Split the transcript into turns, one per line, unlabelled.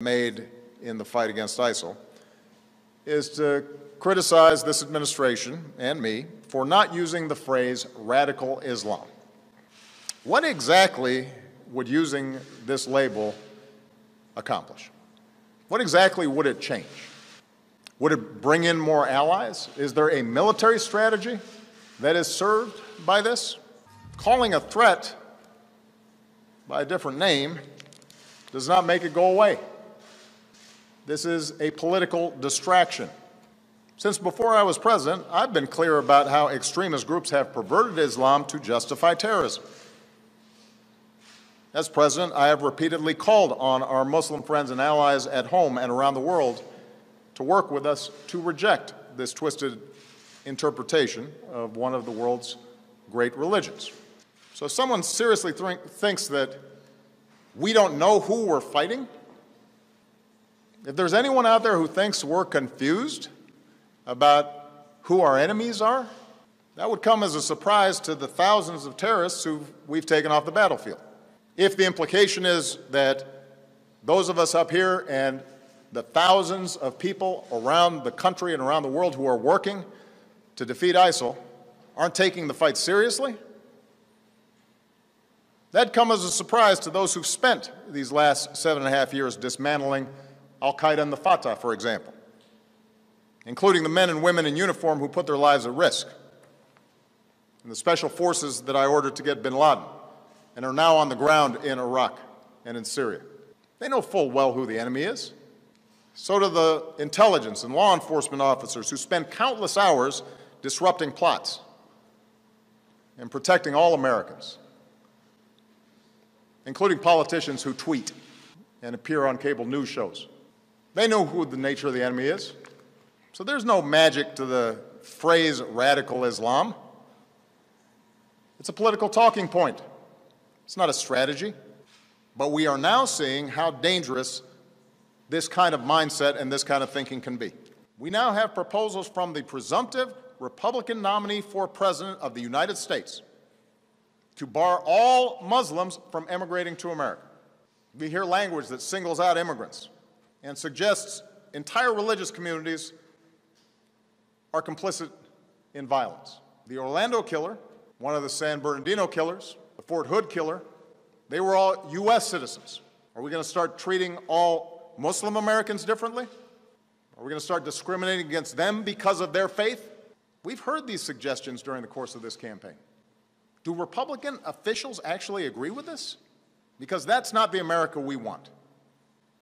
made in the fight against ISIL is to criticize this administration and me for not using the phrase radical Islam. What exactly would using this label accomplish? What exactly would it change? Would it bring in more allies? Is there a military strategy that is served by this? Calling a threat by a different name does not make it go away. This is a political distraction. Since before I was president, I've been clear about how extremist groups have perverted Islam to justify terrorism. As president, I have repeatedly called on our Muslim friends and allies at home and around the world to work with us to reject this twisted interpretation of one of the world's great religions. So if someone seriously thinks that we don't know who we're fighting, if there's anyone out there who thinks we're confused about who our enemies are, that would come as a surprise to the thousands of terrorists who we've taken off the battlefield. If the implication is that those of us up here and the thousands of people around the country and around the world who are working to defeat ISIL aren't taking the fight seriously, that'd come as a surprise to those who've spent these last 7.5 years dismantling Al-Qaeda and the Fatah, for example, including the men and women in uniform who put their lives at risk, and the special forces that I ordered to get bin Laden and are now on the ground in Iraq and in Syria. They know full well who the enemy is. So do the intelligence and law enforcement officers who spend countless hours disrupting plots and protecting all Americans, including politicians who tweet and appear on cable news shows. They know who the nature of the enemy is. So there's no magic to the phrase radical Islam. It's a political talking point. It's not a strategy. But we are now seeing how dangerous this kind of mindset and this kind of thinking can be. We now have proposals from the presumptive Republican nominee for President of the United States to bar all Muslims from emigrating to America. We hear language that singles out immigrants and suggests entire religious communities are complicit in violence. The Orlando killer, one of the San Bernardino killers, the Fort Hood killer, they were all U.S. citizens. Are we going to start treating all Muslim Americans differently? Are we going to start discriminating against them because of their faith? We've heard these suggestions during the course of this campaign. Do Republican officials actually agree with this? Because that's not the America we want.